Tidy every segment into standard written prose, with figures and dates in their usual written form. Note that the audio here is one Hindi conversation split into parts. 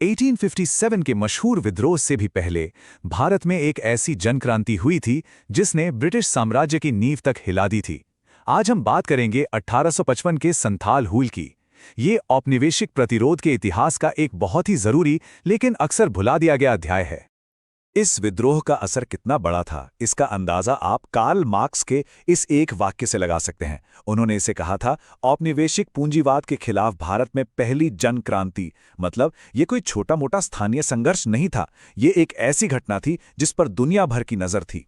1857 के मशहूर विद्रोह से भी पहले भारत में एक ऐसी जनक्रांति हुई थी जिसने ब्रिटिश साम्राज्य की नींव तक हिला दी थी। आज हम बात करेंगे 1855 के संथाल हूल की। ये औपनिवेशिक प्रतिरोध के इतिहास का एक बहुत ही जरूरी लेकिन अक्सर भुला दिया गया अध्याय है। इस विद्रोह का असर कितना बड़ा था, इसका अंदाजा आप कार्ल मार्क्स के इस एक वाक्य से लगा सकते हैं। उन्होंने इसे कहा था, औपनिवेशिक पूंजीवाद के खिलाफ भारत में पहली जन क्रांति। मतलब ये कोई छोटा मोटा स्थानीय संघर्ष नहीं था, ये एक ऐसी घटना थी जिस पर दुनिया भर की नजर थी।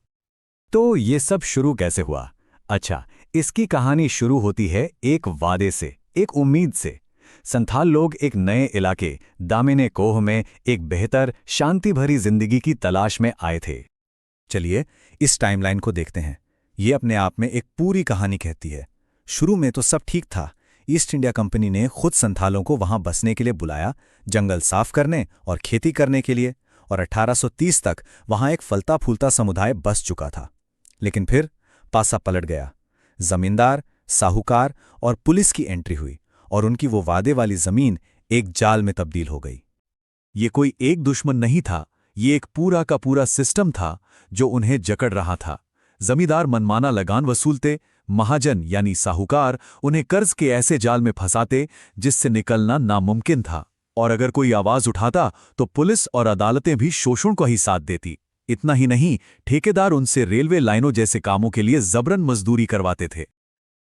तो ये सब शुरू कैसे हुआ? अच्छा, इसकी कहानी शुरू होती है एक वादे से, एक उम्मीद से। संथाल लोग एक नए इलाके दामिने कोह में एक बेहतर शांति भरी जिंदगी की तलाश में आए थे। चलिए इस टाइमलाइन को देखते हैं। ये अपने आप में एक पूरी कहानी कहती है। शुरू में तो सब ठीक था। ईस्ट इंडिया कंपनी ने खुद संथालों को वहां बसने के लिए बुलाया, जंगल साफ करने और खेती करने के लिए, और 1830 तक वहां एक फलता फूलता समुदाय बस चुका था। लेकिन फिर पासा पलट गया। जमींदार, साहूकार और पुलिस की एंट्री हुई और उनकी वो वादे वाली जमीन एक जाल में तब्दील हो गई। ये कोई एक दुश्मन नहीं था, ये एक पूरा का पूरा सिस्टम था जो उन्हें जकड़ रहा था। जमींदार मनमाना लगान वसूलते, महाजन यानी साहूकार उन्हें कर्ज के ऐसे जाल में फंसाते जिससे निकलना नामुमकिन था, और अगर कोई आवाज उठाता तो पुलिस और अदालतें भी शोषण को ही साथ देती। इतना ही नहीं, ठेकेदार उनसे रेलवे लाइनों जैसे कामों के लिए जबरन मजदूरी करवाते थे।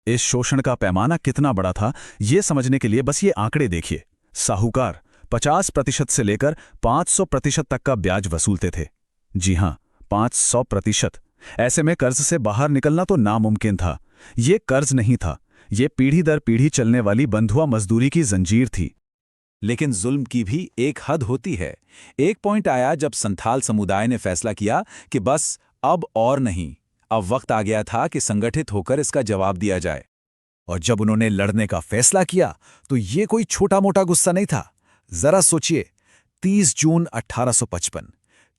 इस शोषण का पैमाना कितना बड़ा था, ये समझने के लिए बस ये आंकड़े देखिए। साहूकार 50% से लेकर 500% तक का ब्याज वसूलते थे। जी हां, 500%। ऐसे में कर्ज से बाहर निकलना तो नामुमकिन था। ये कर्ज नहीं था, ये पीढ़ी दर पीढ़ी चलने वाली बंधुआ मजदूरी की जंजीर थी। लेकिन जुल्म की भी एक हद होती है। एक पॉइंट आया जब संथाल समुदाय ने फैसला किया कि बस अब और नहीं, अब वक्त आ गया था कि संगठित होकर इसका जवाब दिया जाए। और जब उन्होंने लड़ने का फैसला किया तो ये कोई छोटा मोटा गुस्सा नहीं था। जरा सोचिए, 30 जून 1855,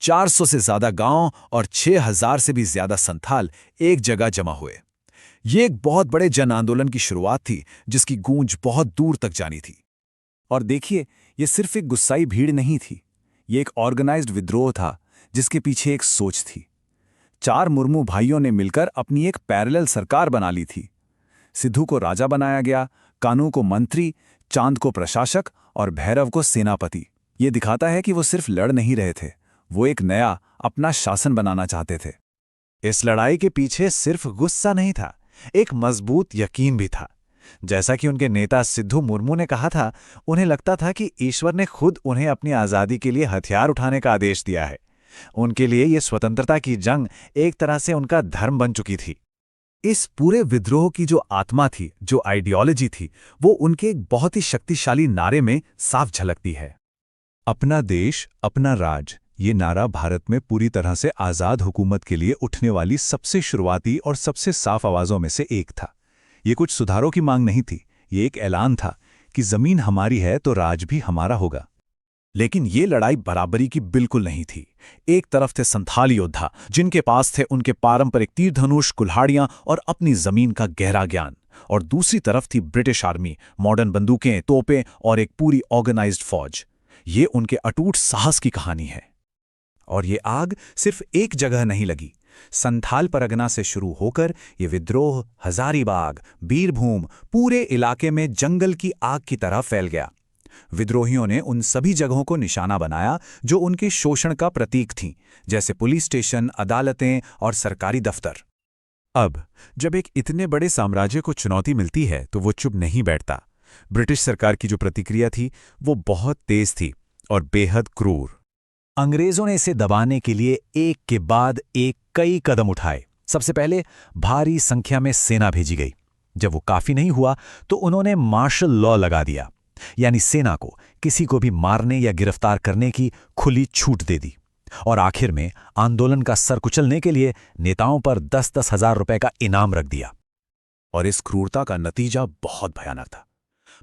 400 से ज्यादा गांव और 6000 से भी ज्यादा संथाल एक जगह जमा हुए। ये एक बहुत बड़े जन आंदोलन की शुरुआत थी जिसकी गूंज बहुत दूर तक जानी थी। और देखिए, ये सिर्फ एक गुस्साई भीड़ नहीं थी, ये एक ऑर्गेनाइज्ड विद्रोह था जिसके पीछे एक सोच थी। 4 मुर्मू भाइयों ने मिलकर अपनी एक पैरेलल सरकार बना ली थी। सिद्धू को राजा बनाया गया, कानू को मंत्री, चांद को प्रशासक और भैरव को सेनापति। ये दिखाता है कि वो सिर्फ लड़ नहीं रहे थे, वो एक नया अपना शासन बनाना चाहते थे। इस लड़ाई के पीछे सिर्फ गुस्सा नहीं था, एक मजबूत यकीन भी था। जैसा कि उनके नेता सिद्धू मुर्मू ने कहा था, उन्हें लगता था कि ईश्वर ने खुद उन्हें अपनी आज़ादी के लिए हथियार उठाने का आदेश दिया है। उनके लिए ये स्वतंत्रता की जंग एक तरह से उनका धर्म बन चुकी थी। इस पूरे विद्रोह की जो आत्मा थी, जो आइडियोलॉजी थी, वो उनके एक बहुत ही शक्तिशाली नारे में साफ झलकती है। अपना देश, अपना राज। ये नारा भारत में पूरी तरह से आज़ाद हुकूमत के लिए उठने वाली सबसे शुरुआती और सबसे साफ आवाज़ों में से एक था। ये कुछ सुधारों की मांग नहीं थी, ये एक ऐलान था कि जमीन हमारी है तो राज भी हमारा होगा। लेकिन ये लड़ाई बराबरी की बिल्कुल नहीं थी। एक तरफ थे संथाल योद्धा जिनके पास थे उनके पारंपरिक तीर धनुष, कुल्हाड़ियां और अपनी जमीन का गहरा ज्ञान, और दूसरी तरफ थी ब्रिटिश आर्मी, मॉडर्न बंदूकें, तोपें और एक पूरी ऑर्गेनाइज्ड फौज। ये उनके अटूट साहस की कहानी है। और ये आग सिर्फ एक जगह नहीं लगी। संथाल परगना से शुरू होकर ये विद्रोह हजारीबाग, बीरभूम, पूरे इलाके में जंगल की आग की तरह फैल गया। विद्रोहियों ने उन सभी जगहों को निशाना बनाया जो उनके शोषण का प्रतीक थीं, जैसे पुलिस स्टेशन, अदालतें और सरकारी दफ्तर। अब जब एक इतने बड़े साम्राज्य को चुनौती मिलती है तो वो चुप नहीं बैठता। ब्रिटिश सरकार की जो प्रतिक्रिया थी वो बहुत तेज थी और बेहद क्रूर। अंग्रेजों ने इसे दबाने के लिए एक के बाद एक कई कदम उठाए। सबसे पहले भारी संख्या में सेना भेजी गई। जब वो काफी नहीं हुआ तो उन्होंने मार्शल लॉ लगा दिया, यानी सेना को किसी को भी मारने या गिरफ्तार करने की खुली छूट दे दी। और आखिर में आंदोलन का सर कुचलने के लिए नेताओं पर 10-10 हजार रुपए का इनाम रख दिया। और इस क्रूरता का नतीजा बहुत भयानक था।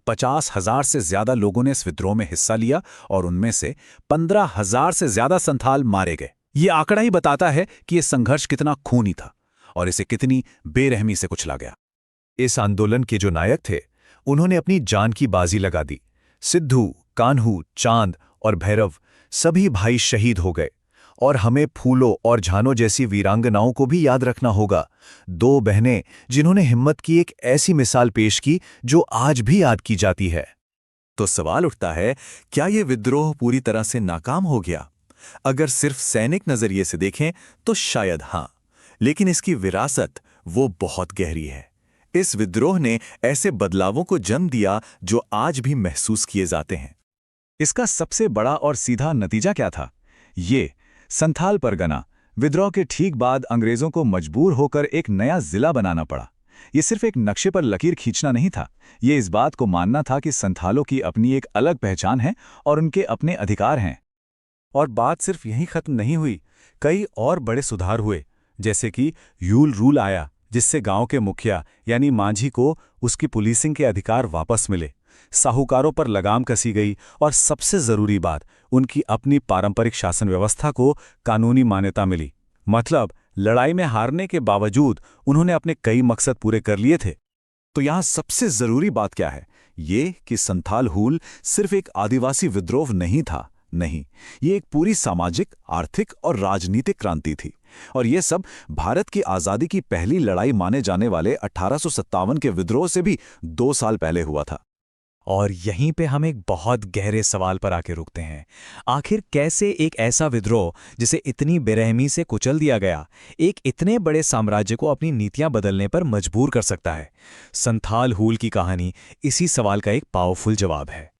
50,000 से ज्यादा लोगों ने इस विद्रोह में हिस्सा लिया और उनमें से 15,000 से ज्यादा संथाल मारे गए। ये आंकड़ा ही बताता है कि यह संघर्ष कितना खूनी था और इसे कितनी बेरहमी से कुचला गया। इस आंदोलन के जो नायक थे, उन्होंने अपनी जान की बाजी लगा दी। सिद्धू, कान्हू, चांद और भैरव सभी भाई शहीद हो गए। और हमें फूलों और झानों जैसी वीरांगनाओं को भी याद रखना होगा, 2 बहनें जिन्होंने हिम्मत की एक ऐसी मिसाल पेश की जो आज भी याद की जाती है। तो सवाल उठता है, क्या ये विद्रोह पूरी तरह से नाकाम हो गया? अगर सिर्फ सैनिक नजरिए से देखें तो शायद हां, लेकिन इसकी विरासत वो बहुत गहरी है। इस विद्रोह ने ऐसे बदलावों को जन्म दिया जो आज भी महसूस किए जाते हैं। इसका सबसे बड़ा और सीधा नतीजा क्या था? ये संथाल परगना विद्रोह के ठीक बाद अंग्रेजों को मजबूर होकर एक नया जिला बनाना पड़ा। ये सिर्फ एक नक्शे पर लकीर खींचना नहीं था, ये इस बात को मानना था कि संथालों की अपनी एक अलग पहचान है और उनके अपने अधिकार हैं। और बात सिर्फ यहीं खत्म नहीं हुई, कई और बड़े सुधार हुए, जैसे कि यूल रूल आया, जिससे गांव के मुखिया यानी मांझी को उसकी पुलिसिंग के अधिकार वापस मिले। साहूकारों पर लगाम कसी गई और सबसे जरूरी बात, उनकी अपनी पारंपरिक शासन व्यवस्था को कानूनी मान्यता मिली। मतलब लड़ाई में हारने के बावजूद उन्होंने अपने कई मकसद पूरे कर लिए थे। तो यहां सबसे जरूरी बात क्या है? ये कि संथाल हूल सिर्फ एक आदिवासी विद्रोह नहीं था, नहीं, ये एक पूरी सामाजिक, आर्थिक और राजनीतिक क्रांति थी। और ये सब भारत की आजादी की पहली लड़ाई माने जाने वाले 1857 के विद्रोह से भी 2 साल पहले हुआ था। और यहीं पे हम एक बहुत गहरे सवाल पर आके रुकते हैं। आखिर कैसे एक ऐसा विद्रोह जिसे इतनी बेरहमी से कुचल दिया गया, एक इतने बड़े साम्राज्य को अपनी नीतियां बदलने पर मजबूर कर सकता है? संथाल हूल की कहानी इसी सवाल का एक पावरफुल जवाब है।